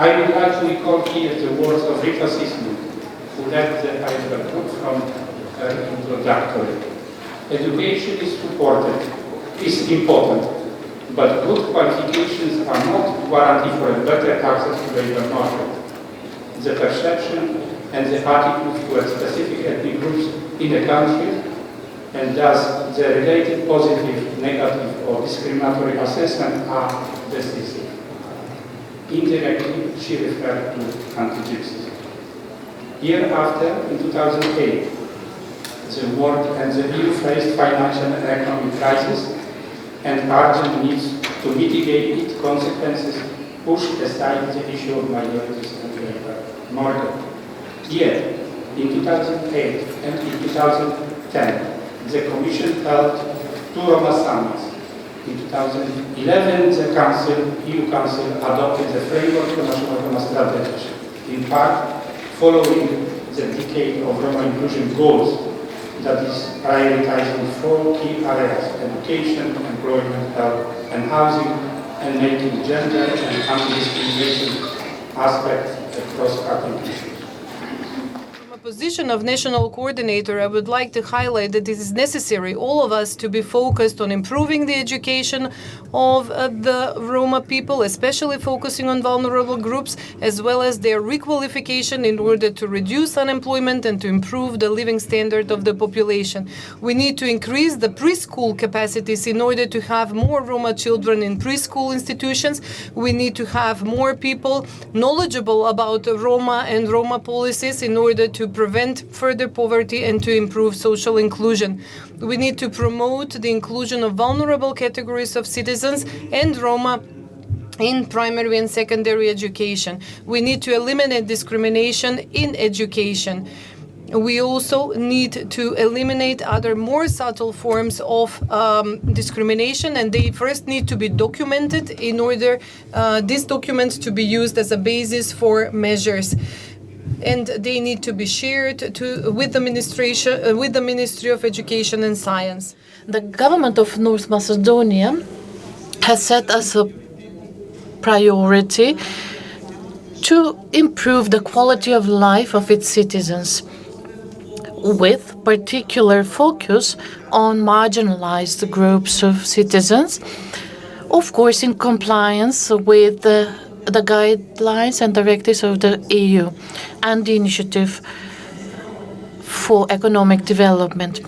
I would like to recall here the words of Rita Sisman, who led the Heidelberg group from her introductory. Education is important, but good qualifications are not guarantee for a better access to the labor market. The perception and the attitude towards specific ethnic groups in a country, and thus the related positive, negative, or discriminatory assessment are decisive. Indirectly, she referred to anti-Gypsyism. Year after, in 2008, the world and the EU faced financial and economic crisis, and urgent needs to mitigate its consequences pushed aside the issue of minorities and labor market. Yet, in 2008 and in 2010, the Commission held two Roma summits. In 2011, the EU Council adopted the framework for national Roma strategy, in part following the decade of Roma inclusion goals that is prioritizing four key areas: education, employment, health, and housing, and making gender and anti-discrimination aspects across-cutting issues. From a position of national coordinator, I would like to highlight that it is necessary, all of us, to be focused on improving the education of the Roma people, especially focusing on vulnerable groups, as well as their requalification in order to reduce unemployment and to improve the living standard of the population. We need to increase the preschool capacities in order to have more Roma children in preschool institutions. We need to have more people knowledgeable about Roma and Roma policies in order to prevent further poverty and to improve social inclusion. We need to promote the inclusion of vulnerable categories of citizens and Roma in primary and secondary education. We need to eliminate discrimination in education. We also need to eliminate other more subtle forms of discrimination, and they first need to be documented in order these documents to be used as a basis for measures. And they need to be shared with the Ministry of Education and Science. The government of North Macedonia has set as a priority to improve the quality of life of its citizens, with particular focus on marginalized groups of citizens, of course in compliance with the guidelines and directives of the EU and the Initiative for Economic Development.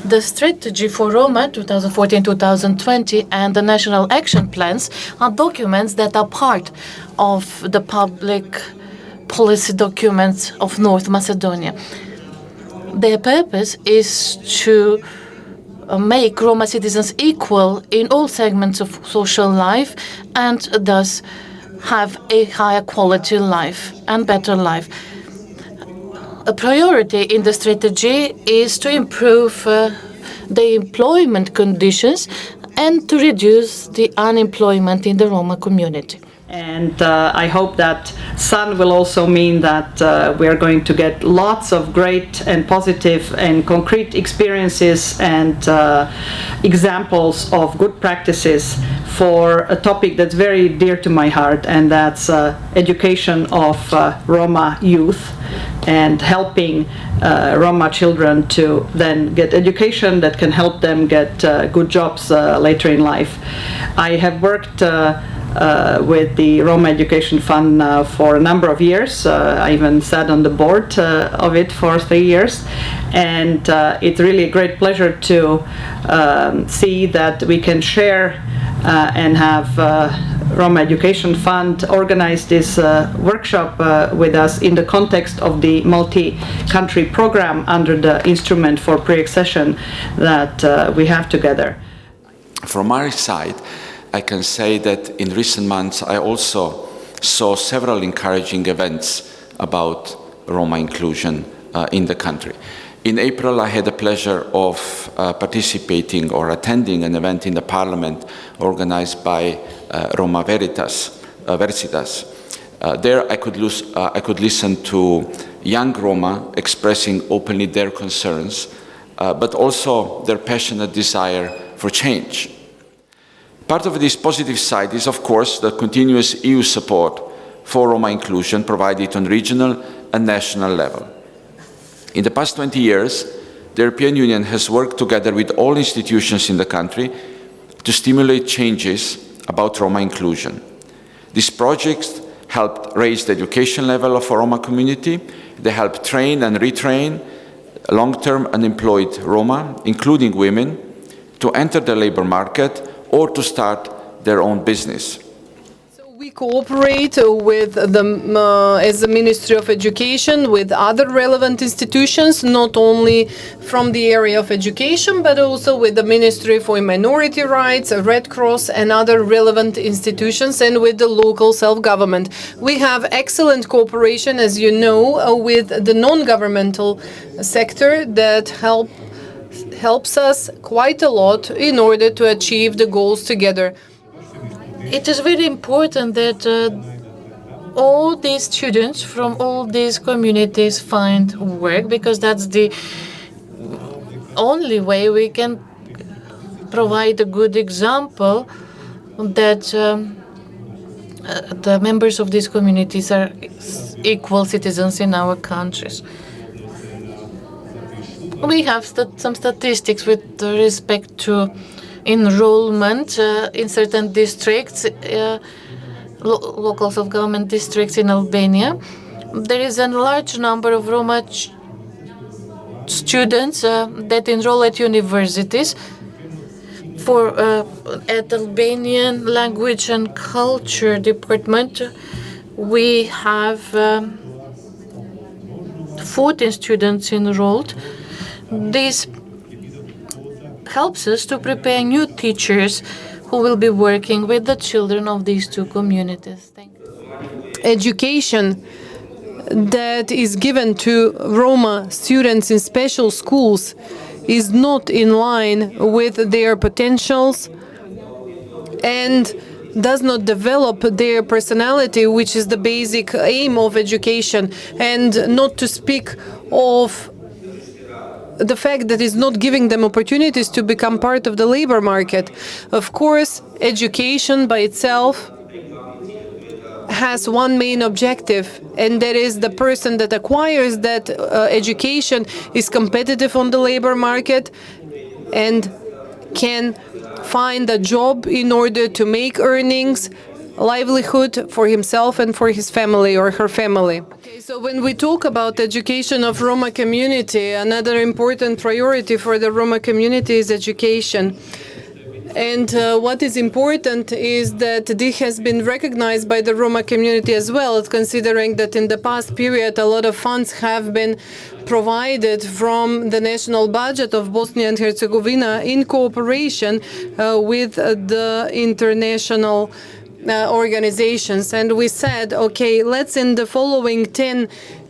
The strategy for Roma 2014-2020 and the national action plans are documents that are part of the public policy documents of North Macedonia. Their purpose is to make Roma citizens equal in all segments of social life and thus have a higher quality life and better life. A priority in the strategy is to improve the employment conditions and to reduce the unemployment in the Roma community. And I hope that sun will also mean that we are going to get lots of great and positive and concrete experiences and examples of good practices for a topic that's very dear to my heart, and that's education of Roma youth and helping Roma children to then get education that can help them get good jobs later in life. I have worked with the Roma Education Fund now for a number of years. I even sat on the board of it for 3 years, and it's really a great pleasure to see that we can share and have Roma Education Fund organize this workshop with us in the context of the multi-country program under the instrument for pre-accession that we have together. From our side, I can say that in recent months I also saw several encouraging events about Roma inclusion in the country. In April, I had the pleasure of participating or attending an event in the Parliament organized by Roma Versitas. There I could listen to young Roma expressing openly their concerns, but also their passionate desire for change. Part of this positive side is, of course, the continuous EU support for Roma inclusion provided on regional and national level. In the past 20 years, the European Union has worked together with all institutions in the country to stimulate changes about Roma inclusion. These projects helped raise the education level of a Roma community. They helped train and retrain long-term unemployed Roma, including women, to enter the labor market or to start their own business. We cooperate with as the Ministry of Education with other relevant institutions, not only from the area of education, but also with the Ministry for Minority Rights, Red Cross, and other relevant institutions, and with the local self-government. We have excellent cooperation, as you know, with the non-governmental sector that helps us quite a lot in order to achieve the goals together. It is very important that all these students from all these communities find work, because that's the only way we can provide a good example that the members of these communities are equal citizens in our countries. We have some statistics with respect to enrollment in certain districts, local self-government districts in Albania. There is a large number of Roma students that enroll at universities. At Albanian Language and Culture Department, we have 14 students enrolled. This helps us to prepare new teachers who will be working with the children of these two communities. Thank you. Education that is given to Roma students in special schools is not in line with their potentials and does not develop their personality, which is the basic aim of education, and not to speak of the fact that it's not giving them opportunities to become part of the labor market. Of course, education by itself has one main objective, and that is the person that acquires that education is competitive on the labor market and can find a job in order to make earnings, livelihood for himself and for his family or her family. Okay, so when we talk about education of Roma community, another important priority for the Roma community is education. And what is important is that this has been recognized by the Roma community as well, considering that in the past period a lot of funds have been provided from the national budget of Bosnia and Herzegovina in cooperation with the international organizations. And we said, okay, let's in the following 10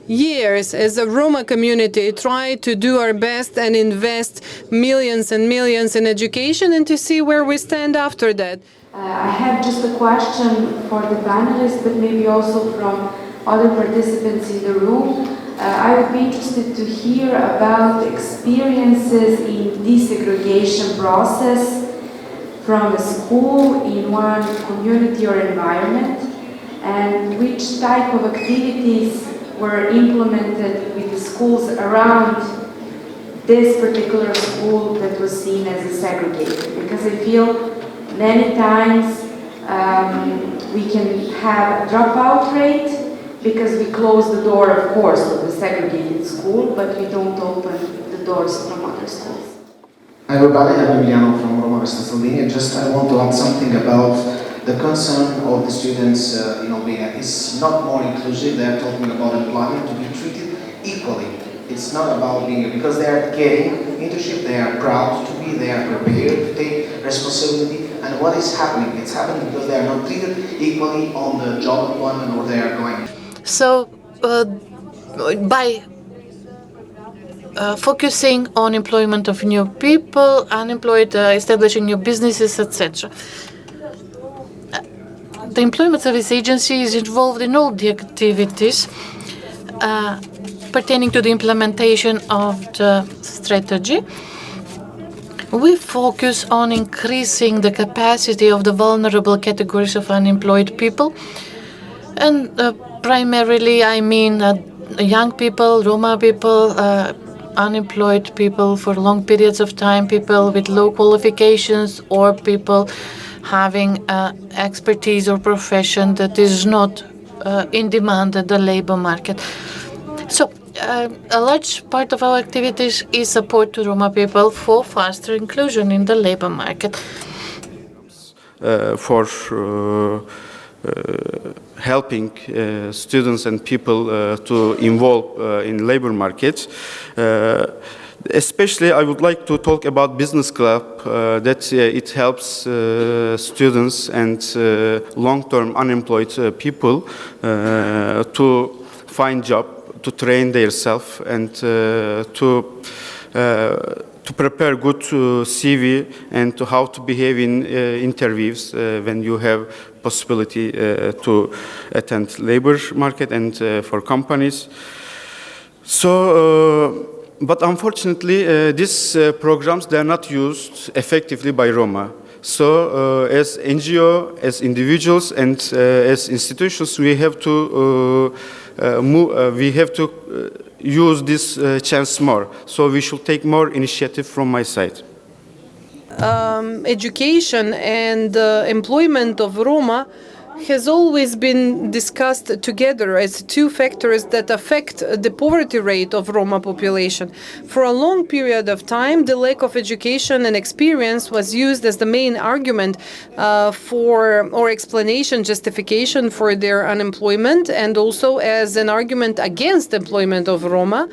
years as a Roma community try to do our best and invest millions and millions in education and to see where we stand after that. I have just a question for the panelists, but maybe also from other participants in the room. I would be interested to hear about experiences in desegregation process from a school in one community or environment, and which type of activities were implemented with the schools around this particular school that was seen as a segregated. Because I feel many times we can have a dropout rate because we close the door, of course, of the segregated school, but we don't open the doors from other schools. Hi everybody, I'm Emiliano from Roma Western Slovenia. I want to add something about the concern of the students in Albania. It's not more inclusive. They're talking about employment to be treated equally. It's not about being, because they are getting internship, they are proud to be, they are prepared to take responsibility. And what is happening? It's happening because they are not treated equally on the job employment where they are going. So, by focusing on employment of new people, unemployed, establishing new businesses, etc. The Employment Service Agency is involved in all the activities pertaining to the implementation of the strategy. We focus on increasing the capacity of the vulnerable categories of unemployed people And primarily, I mean young people, Roma people, unemployed people for long periods of time, people with low qualifications, or people having expertise or profession that is not in demand at the labor market. So a large part of our activities is support to Roma people for faster inclusion in the labor market. For helping students and people to involve in labor markets. Especially, I would like to talk about business club, that it helps students and long-term unemployed people to find job, to train themselves, and to prepare good CV and to how to behave in interviews when you have possibility to attend labor market and for companies. So, but unfortunately, these programs, they are not used effectively by Roma. So, as NGO, as individuals, and as institutions, we have to use this chance more. So we should take more initiative from my side. Education and employment of Roma has always been discussed together as two factors that affect the poverty rate of Roma population. For a long period of time, the lack of education and experience was used as the main argument or explanation, justification for their unemployment, and also as an argument against employment of Roma.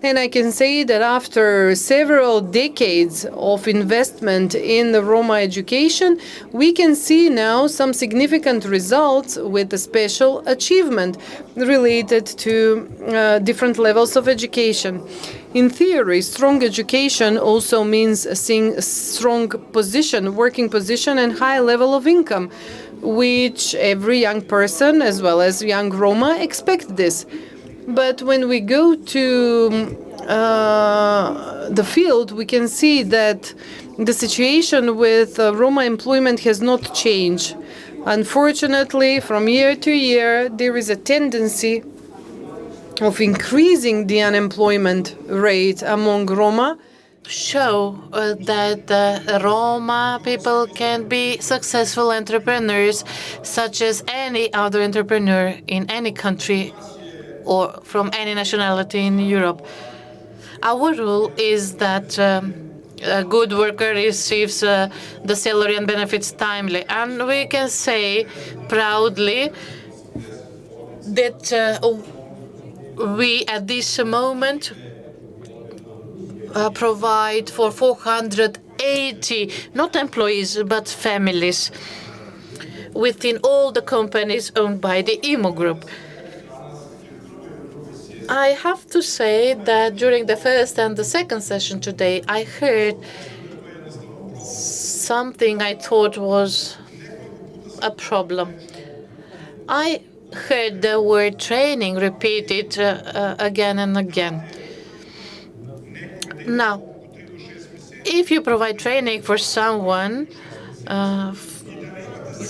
And I can say that after several decades of investment in the Roma education, we can see now some significant results with a special achievement related to different levels of education. In theory, strong education also means seeing a strong position, working position, and high level of income, which every young person, as well as young Roma, expect this. But when we go to the field, we can see that the situation with Roma employment has not changed. Unfortunately, from year to year, there is a tendency of increasing the unemployment rate among Roma. Show that Roma people can be successful entrepreneurs, such as any other entrepreneur in any country or from any nationality in Europe. Our rule is that a good worker receives the salary and benefits timely. And we can say proudly that we, at this moment, provide for 480, not employees, but families, within all the companies owned by the IMO Group. I have to say that during the first and the second session today, I heard something I thought was a problem. I heard the word training repeated again and again. Now, if you provide training for someone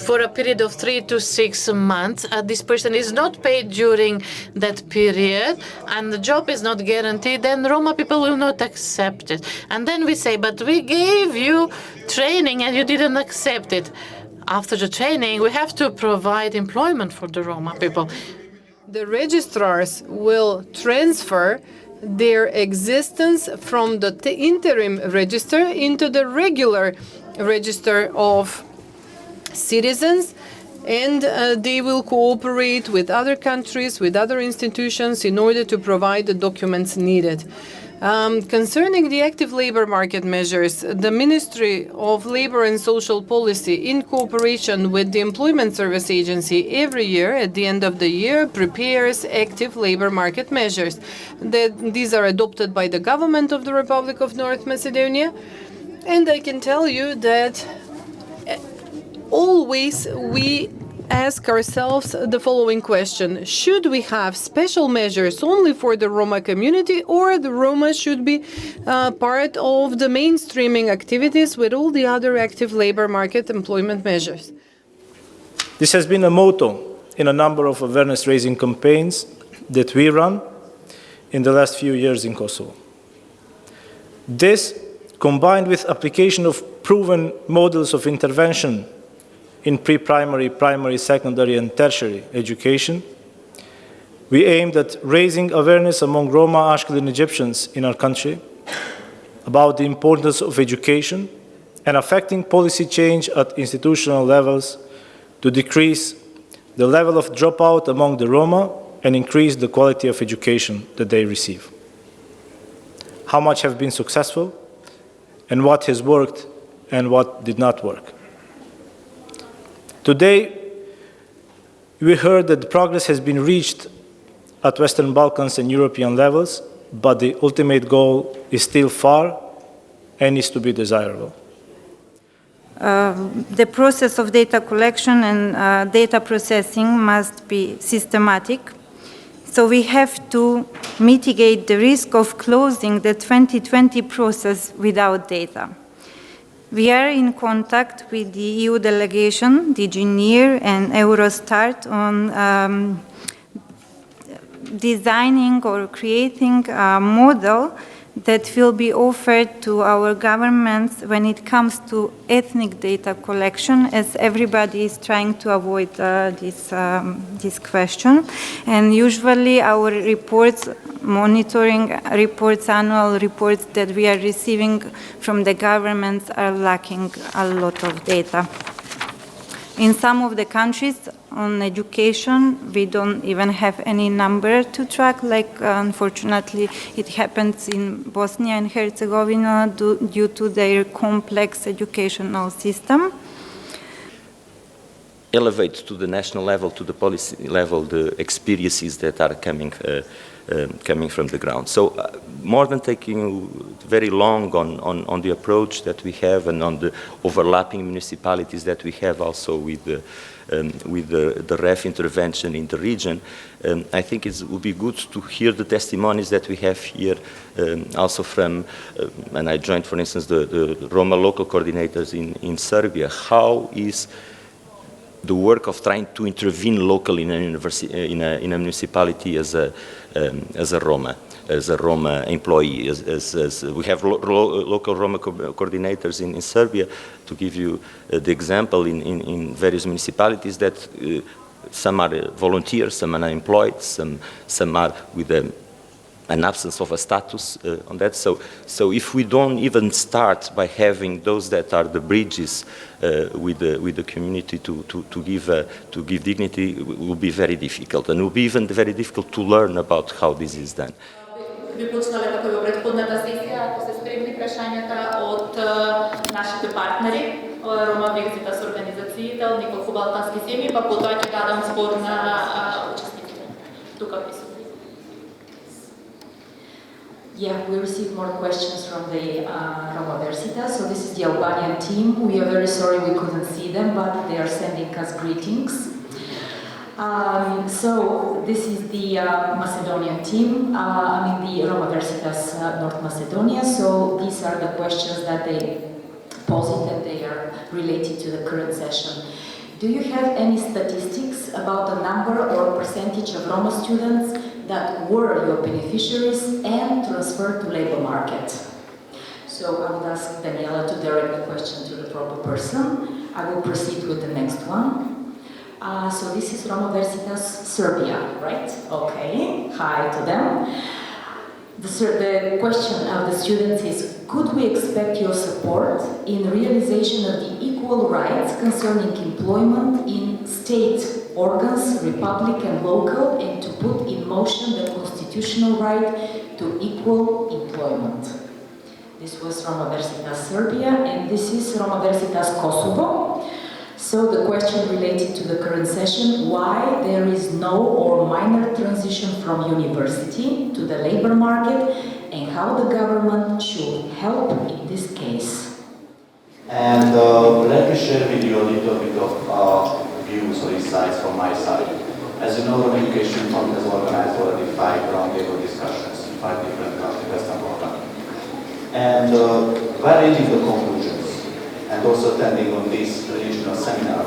for a period of 3 to 6 months, this person is not paid during that period, and the job is not guaranteed, then Roma people will not accept it. And then we say, but we gave you training and you didn't accept it. After the training, we have to provide employment for the Roma people. The registrars will transfer their existence from the interim register into the regular register of citizens, and they will cooperate with other countries, with other institutions in order to provide the documents needed. Concerning the active labor market measures, the Ministry of Labor and Social Policy, in cooperation with the Employment Service Agency, every year at the end of the year prepares active labor market measures. These are adopted by the government of the Republic of North Macedonia, and I can tell you that always we ask ourselves the following question: should we have special measures only for the Roma community, or the Roma should be part of the mainstreaming activities with all the other active labor market employment measures? This has been a motto in a number of awareness-raising campaigns that we run in the last few years in Kosovo. This, combined with application of proven models of intervention in pre-primary, primary, secondary, and tertiary education, we aimed at raising awareness among Roma, Ashkelon Egyptians in our country about the importance of education and affecting policy change at institutional levels to decrease the level of dropout among the Roma and increase the quality of education that they receive. How much have been successful, and what has worked and what did not work. Today, we heard that progress has been reached at Western Balkans and European levels, but the ultimate goal is still far and is to be desirable. The process of data collection and data processing must be systematic. So we have to mitigate the risk of closing the 2020 process without data. We are in contact with the EU delegation, DG NEAR, and Eurostat on designing or creating a model that will be offered to our governments when it comes to ethnic data collection, as everybody is trying to avoid this question. And usually our reports, monitoring reports, annual reports that we are receiving from the governments are lacking a lot of data. In some of the countries on education, we don't even have any number to track, like unfortunately it happens in Bosnia and Herzegovina due to their complex educational system. Elevate to the national level, to the policy level, the experiences that are coming from the ground. So more than taking very long on the approach that we have and on the overlapping municipalities that we have also with the REF intervention in the region, I think it would be good to hear the testimonies that we have here also from, and I joined, for instance, the Roma local coordinators in Serbia. How is the work of trying to intervene locally in a municipality as a Roma employee, as we have local Roma coordinators in Serbia. To give you the example, in various municipalities that some are volunteers, some are employed, some are with an absence of a status on that. So if we don't even start by having those that are the bridges with the community to give dignity, it will be very difficult, and it will be even very difficult to learn about how this is done. Почнали такою предходната сесія, ако се спремни прашањата од нашите партнери, Рома Векситас организациите, од неколку балкански земји, па потоа ќе дадам збор на учесниците. Тука присутни. Yeah, we received more questions from the Roma Versitas. So this is the Albanian team. We are very sorry we couldn't see them, but they are sending us greetings. So this is the Macedonian team, the Roma Versitas North Macedonia. So these are the questions that they posed, and they are related to the current session. Do you have any statistics about the number or percentage of Roma students that were your beneficiaries and transferred to labor market? So I would ask Daniela to direct the question to the proper person. I will proceed with the next one. So this is Roma Versitas Serbia, right? Okay, hi to them. The question of the students is, could we expect your support in realization of the equal rights concerning employment in state organs, republic and local, and to put in motion the constitutional right to equal employment? This was Roma Versitas Serbia, and this is Roma Versitas Kosovo. So the question related to the current session, why there is no or minor transition from university to the labor market, and how the government should help in this case. And let me share with you a little bit of views or insights from my side. As you know, Roma Education Fund has organized already 5 roundtable discussions in 5 different countries, Western Balkans. And while reading the conclusions, and also attending on this regional seminar,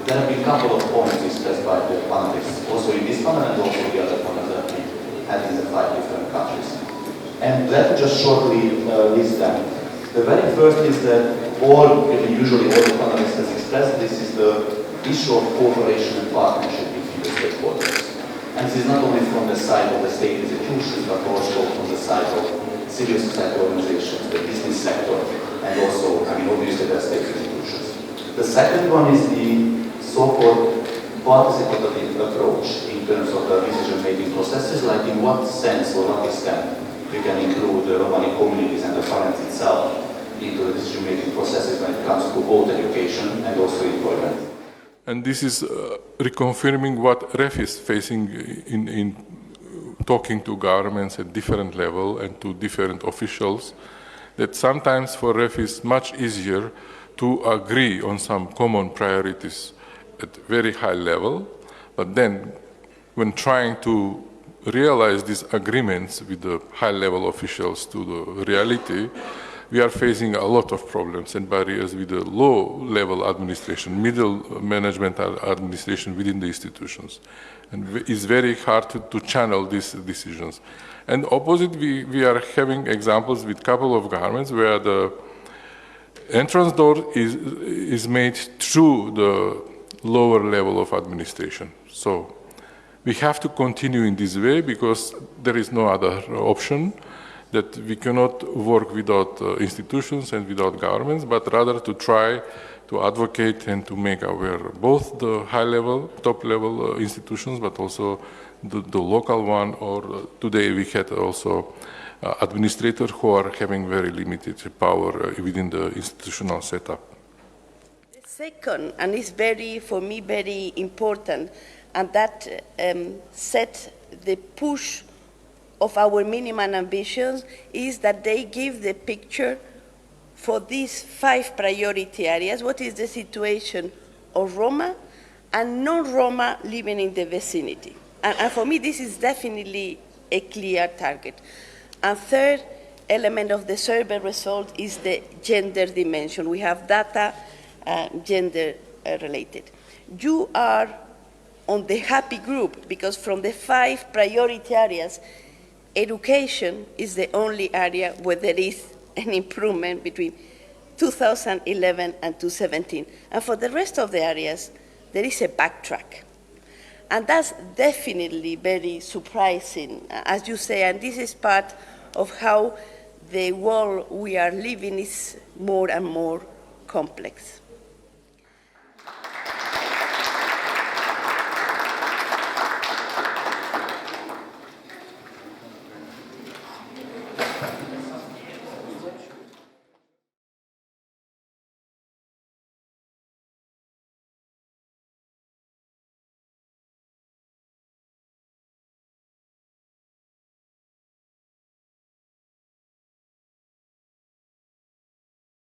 there have been a couple of points discussed by the panelists, also in this panel and also the other panels that we had in the 5 different countries. And let me just shortly list them. The very first is that usually all the panelists have expressed, this is the issue of cooperation and partnership between the stakeholders. And this is not only from the side of the state institutions, but also from the side of civil society organizations, the business sector, and also, obviously the state institutions. The second one is the so-called participatory approach in terms of the decision-making processes, like in what sense or what extent we can include the Romani communities and the parents itself into the decision-making processes when it comes to both education and also employment. And this is reconfirming what REF is facing in talking to governments at different level and to different officials, that sometimes for REF is much easier to agree on some common priorities at very high level, but then when trying to realize these agreements with the high-level officials to the reality, we are facing a lot of problems and barriers with the low-level administration, middle management administration within the institutions. And it's very hard to channel these decisions. And opposite, we are having examples with a couple of governments where the entrance door is made through the lower level of administration. So we have to continue in this way because there is no other option, that we cannot work without institutions and without governments, but rather to try to advocate and to make aware both the high-level, top-level institutions, but also the local one, or today we had also administrators who are having very limited power within the institutional setup. The second, and it's for me, very important, and that set the push of our minimum ambitions, is that they give the picture for these 5 priority areas. What is the situation of Roma and non-Roma living in the vicinity? And for me, this is definitely a clear target. And third element of the survey result is the gender dimension. We have data gender related. You are on the happy group, because from the 5 priority areas, education is the only area where there is an improvement between 2011 and 2017. And for the rest of the areas, there is a backtrack. And that's definitely very surprising, as you say, and this is part of how the world we are living is more and more complex.